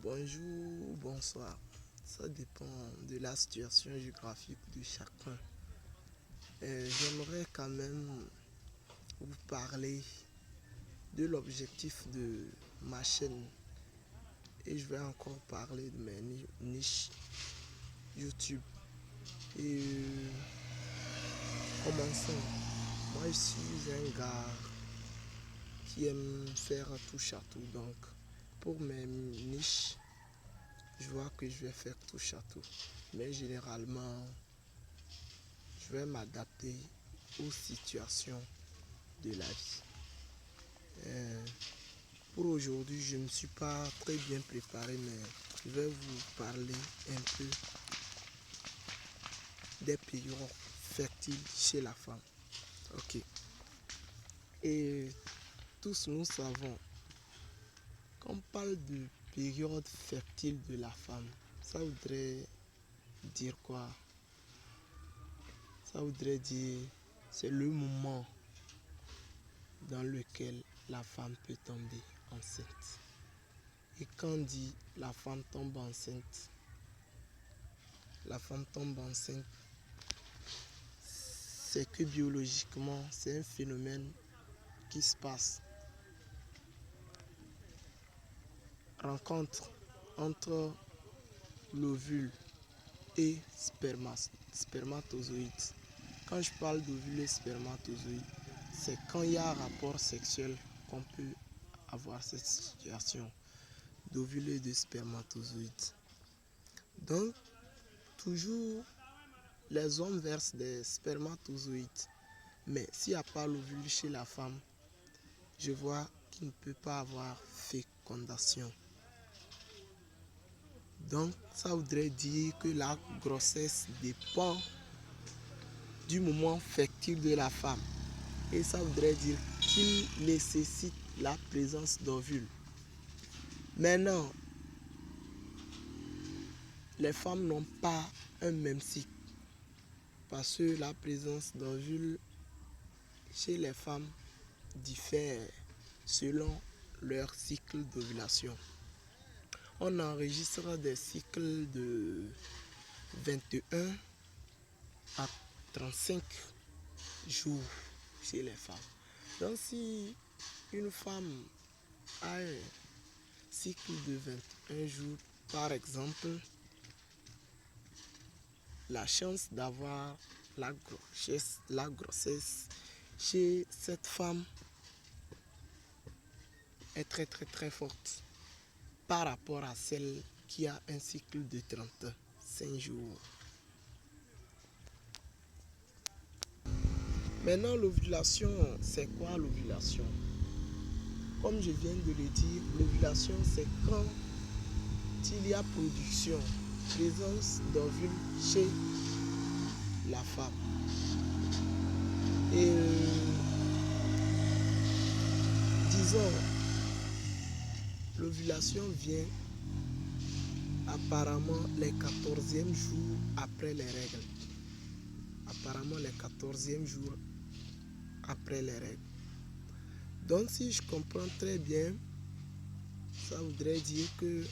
Bonjour, bonsoir. Ça dépend de la situation géographique de chacun. J'aimerais quand même vous parler de l'objectif de ma chaîne et je vais encore parler de mes niches YouTube. Et commençons. Moi, je suis un gars qui aime faire touche à tout. Donc, pour mes niches, je vois que je vais faire touche à tout. Mais généralement, je vais m'adapter aux situations de la vie. Pour aujourd'hui, je ne me suis pas très bien préparé, mais je vais vous parler un peu des périodes fertiles chez la femme. Ok. Et tous nous savons, quand on parle de période fertile de la femme, ça voudrait dire quoi? Ça voudrait dire c'est le moment dans lequel la femme peut tomber enceinte. Et quand on dit la femme tombe enceinte, c'est que biologiquement, c'est un phénomène qui se passe. Rencontre entre l'ovule et spermatozoïde. Quand je parle d'ovule et spermatozoïde, c'est quand il y a un rapport sexuel qu'on peut avoir cette situation d'ovule et de spermatozoïde. Donc, toujours, les hommes versent des spermatozoïdes. Mais s'il n'y a pas l'ovule chez la femme, je vois qu'il ne peut pas avoir fécondation. Donc, ça voudrait dire que la grossesse dépend du moment fertile de la femme. Et ça voudrait dire qu'il nécessite la présence d'ovules. Maintenant, les femmes n'ont pas un même cycle. Parce que la présence d'ovules chez les femmes diffère selon leur cycle d'ovulation. On enregistre des cycles de 21 à 35 jours chez les femmes. Donc si une femme a un cycle de 21 jours, par exemple, la chance d'avoir la grossesse chez cette femme est très forte par rapport à celle qui a un cycle de 35 jours. Maintenant, l'ovulation, c'est quoi l'ovulation? Comme je viens de le dire, l'ovulation, c'est quand il y a présence d'ovules chez la femme. Et disons, l'ovulation vient apparemment les 14e jours après les règles. Apparemment les 14e jours après les règles. Donc si je comprends très bien, ça voudrait dire que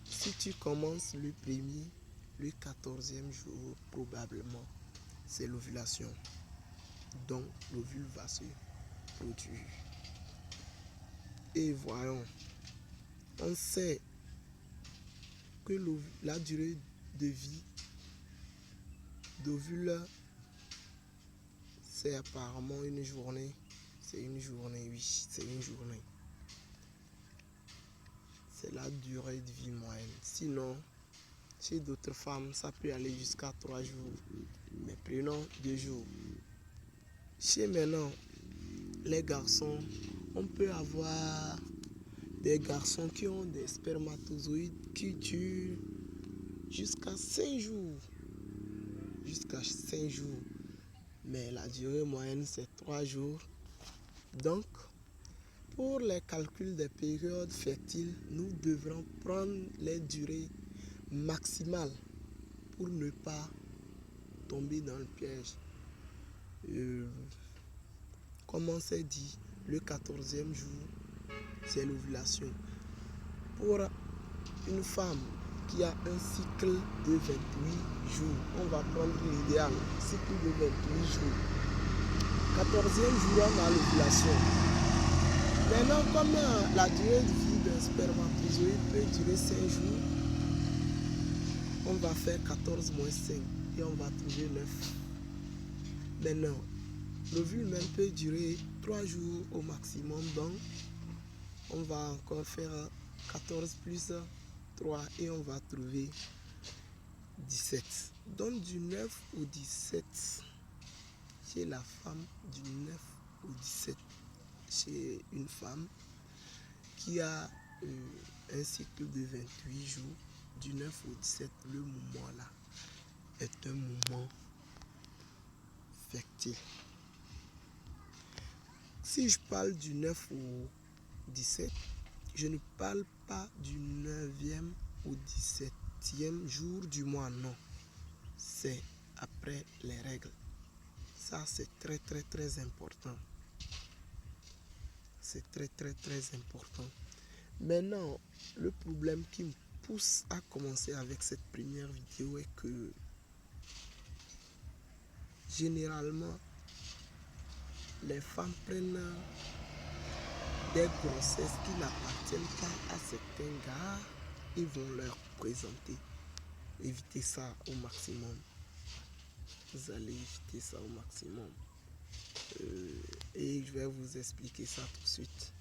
si tu commences le premier, le 14e jour, probablement, c'est l'ovulation. Donc l'ovule va se produire. Et voyons, on sait que la durée de vie d'ovule, c'est apparemment une journée. C'est une journée, oui, c'est une journée. C'est la durée de vie moyenne. Sinon, chez d'autres femmes, ça peut aller jusqu'à 3 jours. Mais prenons 2 jours. Chez maintenant, les garçons, on peut avoir des garçons qui ont des spermatozoïdes qui durent jusqu'à 5 jours. Jusqu'à 5 jours. Mais la durée moyenne, c'est 3 jours. Donc, pour les calculs des périodes fertiles, nous devrons prendre les durées maximales pour ne pas tomber dans le piège. Comme on s'est dit, le 14e jour, c'est l'ovulation. Pour une femme qui a un cycle de 28 jours, on va prendre l'idéal, cycle de 28 jours. 14e jour, on a l'ovulation. Maintenant, comme la durée de vie d'un spermatozoïde peut durer 5 jours, on va faire 14 moins 5 et on va trouver 9. Maintenant, l'ovule même peut durer 3 jours au maximum, donc on va encore faire 14 plus 3 et on va trouver 17. Donc du 9 au 17 chez la femme, du 9 au 17 chez une femme qui a un cycle de 28 jours, du 9 au 17, le moment là est un moment fertile. Si je parle du 9 au 17, je ne parle pas du 9e au 17e jour du mois, non. C'est après les règles. Ça, c'est très, très, très important. C'est très, très, très important. Maintenant, le problème qui me pousse à commencer avec cette première vidéo est que généralement, les femmes prennent des grossesses qui n'appartiennent pas à certains gars, ils vont leur présenter. Évitez ça au maximum. Vous allez éviter ça au maximum. Et je vais vous expliquer ça tout de suite.